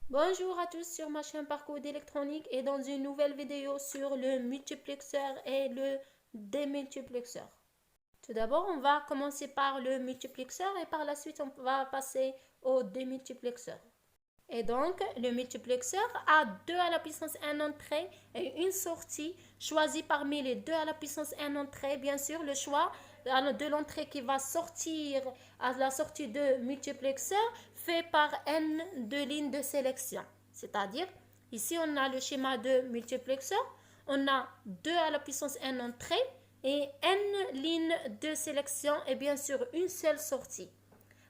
Bonjour à tous sur ma chaîne Parcours d'électronique et dans une nouvelle vidéo sur le multiplexeur et le démultiplexeur. Tout d'abord, on va commencer par le multiplexeur et par la suite, on va passer au démultiplexeur. Et donc, le multiplexeur a 2 à la puissance 1 entrée et une sortie choisie parmi les 2 à la puissance 1 entrée. Bien sûr, le choix de l'entrée qui va sortir à la sortie de multiplexeur fait par n de lignes de sélection. C'est-à-dire, ici, on a le schéma de multiplexeur. On a 2 à la puissance 1 entrée et n lignes de sélection et bien sûr une seule sortie.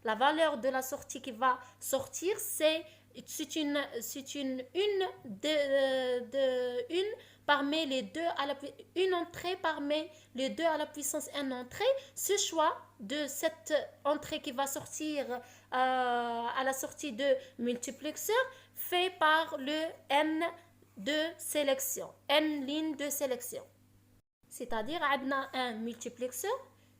La valeur de la sortie qui va sortir, c'est une parmi les deux à une entrée parmi les 2 à la puissance 1 entrée. Ce choix de cette entrée qui va sortir à la sortie de multiplexeur fait par le n de sélection, n lignes de sélection. C'est-à-dire, on a un multiplexeur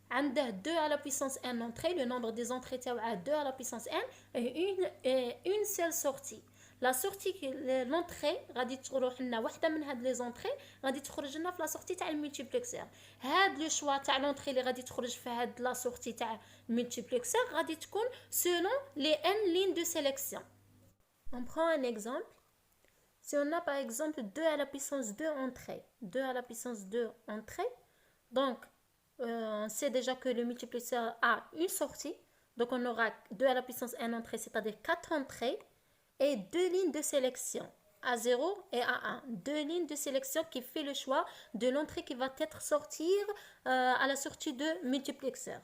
عنده 2 à la puissance 1 entrée, le nombre des entrées تاعو 2 à la puissance 1 et une seule sortie. La sortie l'entrée غادي تروح لنا واحده من هاد لي زونطري غادي تخرج لنا في لا سورتي تاع الملتيبلكسور. هاد لو شوا تاع لونطري اللي غادي تخرج في هاد لا سورتي تاع الملتيبلكسور غادي تكون selon les n lignes de sélection. On prend un exemple. Si on a par exemple 2 à la puissance 2 entrées, 2 à la puissance 2 entrées, donc on sait déjà que le multiplexeur a une sortie. Donc on aura 2 à la puissance 1 entrée, c'est-à-dire 4 entrées et 2 lignes de sélection, A0 et A1. 2 lignes de sélection qui fait le choix de l'entrée qui va être sortir à la sortie de multiplexeur.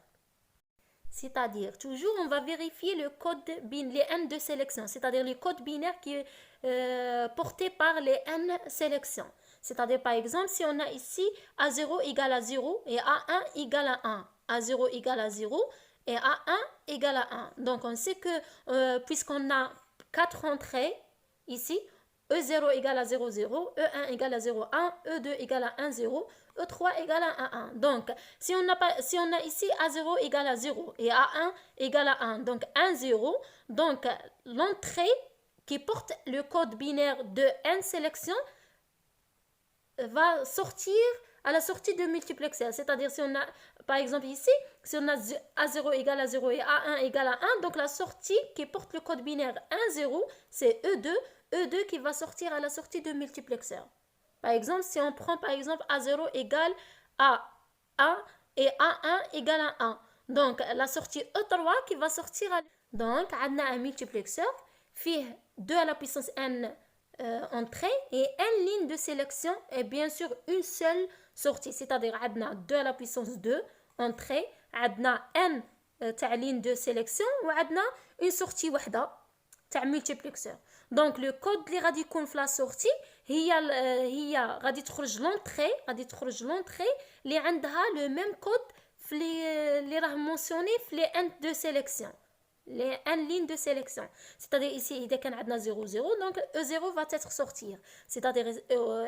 C'est-à-dire, toujours, on va vérifier le code binaire, les n de sélection, c'est-à-dire le code binaire qui est porté par les n sélections. C'est-à-dire, par exemple, si on a ici A0 égale à 0 et A1 égale à 1, A0 égale à 0 et A1 égale à 1. Donc, on sait que puisqu'on a 4 entrées ici, E0 égale à 0, 0, E1 égale à 0, 1, E2 égale à 1, 0, E3 égale à 1. Donc, si on a ici A0 égale à 0 et A1 égale à 1, donc 1, 0, donc l'entrée qui porte le code binaire de n sélection va sortir à la sortie de multiplexeur. C'est-à-dire, si on a, par exemple ici, si on a A0 égale à 0 et A1 égale à 1, donc la sortie qui porte le code binaire 1, 0, c'est E2, E2 qui va sortir à la sortie de multiplexeur. Par exemple, si on prend par exemple A0 égale à 1 et A1 égale à 1. Donc, la sortie E3 qui va sortir à... Donc, on a un multiplexeur fait 2 à la puissance n entrée et n ligne de sélection et bien sûr une seule sortie. C'est-à-dire, on a 2 à la puissance 2 entrée, on a n ligne de sélection ou on a une sortie وحدة تاع multiplexeur. Donc le code اللي غادي يكون في لا sortie هي غادي تخرج l'entrée اللي عندها le même code في اللي راه mentionné في les n de sélection, les n lignes de sélection. C'est-à-dire ici إذا كان عندنا 0 0 donc E0 va être sortir. C'est-à-dire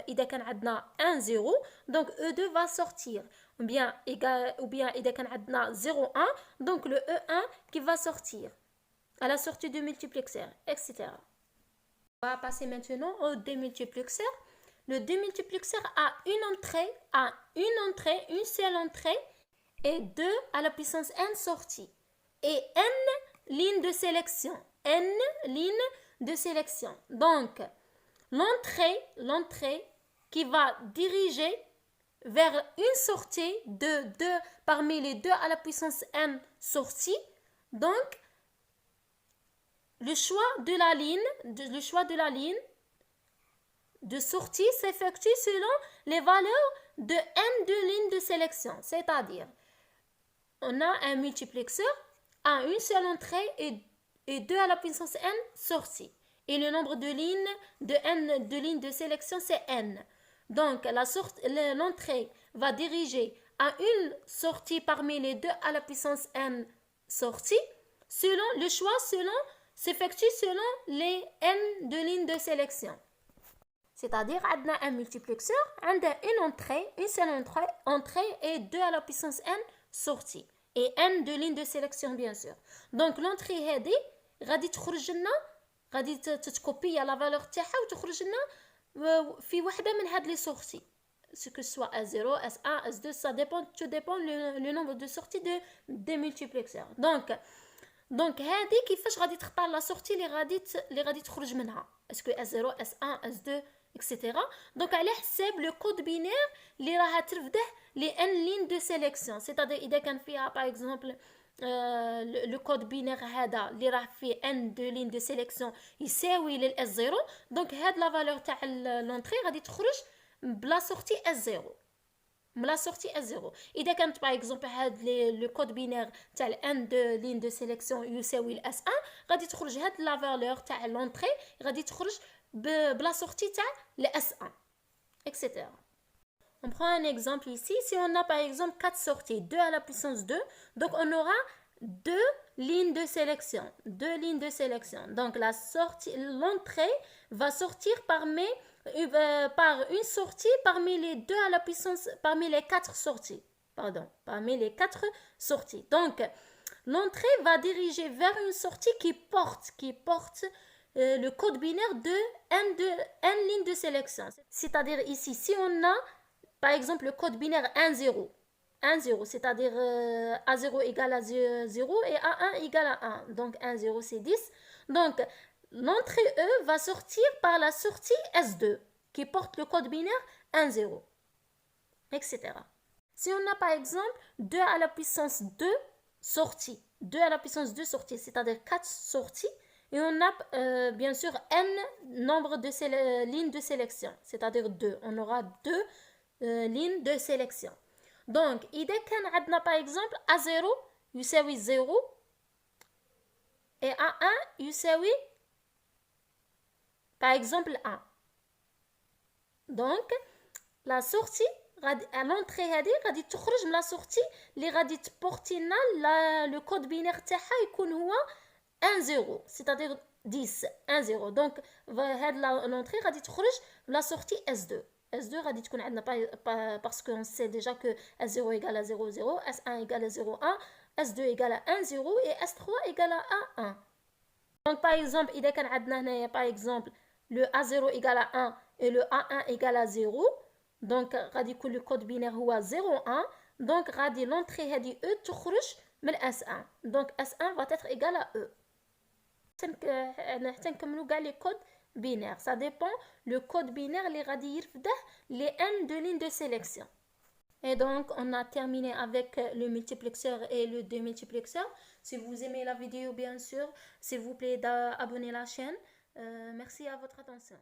إذا كان عندنا 1 0 donc E2 va sortir. Ou bien إذا كان عندنا 0 1 donc le E1 qui va sortir à la sortie du multiplexeur, etc. On va passer maintenant au démultiplexeur. Le démultiplexeur a une seule entrée et 2 à la puissance n sorties. Et n lignes de sélection. N lignes de sélection. Donc, l'entrée qui va diriger vers une sortie de 2 parmi les 2 à la puissance n sorties. Donc, le choix de la ligne de sortie s'effectue selon les valeurs de n de lignes de sélection. C'est-à-dire, on a un multiplexeur à une seule entrée et 2 à la puissance n sorties. Et le nombre de lignes de lignes de sélection, c'est n. Donc, l'entrée va diriger à une sortie parmi les 2 à la puissance n sorties. Le choix s'effectue selon les n de lignes de sélection. C'est-à-dire, on a un multiplexeur, on a une seule entrée et 2 à la puissance n sorties. Et n de lignes de sélection, bien sûr. Donc, l'entrée هذه غادي تخرج لنا غادي تتكوبي لا فالور تاعها وتخرج لنا في وحده من هاد لي سورتي ce que soit S0, S1, S2, ça dépend, tout dépend le nombre de sorties des multiplexeurs. Donc هذه كيفاش غادي تختار لا سورتي اللي غادي تخرج منها. اسكو S0, S1, S2 etc. دونك على حساب لو كود بينير اللي راها ترفده لي ان لين دو سيليكسيون، سيتادير اذا كان فيها باغ اكزومبل لو كود بينير هذا اللي راه فيه ان دو لين دو سيليكسيون يساوي للاس 0، دونك هاد لا فالور تاع لونطري غادي تخرج بلا سورتي اس 0 بلا سورتي اس 0. اذا كانت باغ اكزومبل هاد لو كود بينير تاع ان دو لين دو سيليكسيون يساوي الاس 1، غادي تخرج هاد لا فالور تاع لونطري غادي تخرج بلا sortie le S1, etc. On prend un exemple ici. Si on a par exemple 4 sorties, 2 à la puissance 2, donc on aura 2 lignes de sélection. 2 lignes de sélection. Donc l'entrée va sortir par une sortie parmi les 2 à la puissance, parmi les 4 sorties. Pardon, parmi les 4 sorties. Donc l'entrée va diriger vers une sortie qui porte le code binaire de n ligne de sélection. C'est-à-dire ici, si on a par exemple le code binaire 1, 0, 1, 0, c'est-à-dire A0 égale à 0 et A1 égale à 1. Donc 1, 0, c'est 10. Donc l'entrée E va sortir par la sortie S2 qui porte le code binaire 1, 0, etc. Si on a par exemple 2 à la puissance 2 sorties, 2 à la puissance 2 sorties, c'est-à-dire 4 sorties, et on a bien sûr n nombre de lignes de sélection, c'est-à-dire 2. On aura 2 lignes de sélection. Donc, إذا كان عندنا par exemple A0 يساوي 0 et A1 يساوي par exemple 1. Donc, la sortie l'entrée هذه غادي تخرج من la sortie اللي غادي تبورتي لنا le code binaire تاعها يكون هو 1, 0, c'est-à-dire 10, 1, 0. Donc, l'entrée غادي تخرج la sortie S2. S2 غادي تكون عندنا parce qu'on sait déjà que S0 égale à 0, 0, S1 égale à 0, 1, S2 égale à 1, 0 et S3 égale à 1. Donc, par exemple, إذا كان عندنا هنايا par exemple le A0 égale à 1 et le A1 égale à 0, donc غادي يكون le code binaire هو 0, 1. Donc, غادي l'entrée هذه E تخرج من S1. Donc, S1 va être égal à E. حتى نكملوا كاع لي كود بينير. Ça dépend le code binaire اللي غادي يرفده les n de ligne de sélection. Et donc on a terminé avec le multiplexeur et le démultiplexeur. Si vous aimez la vidéo, bien sûr, s'il vous plaît d'abonner la chaîne. Merci à votre attention.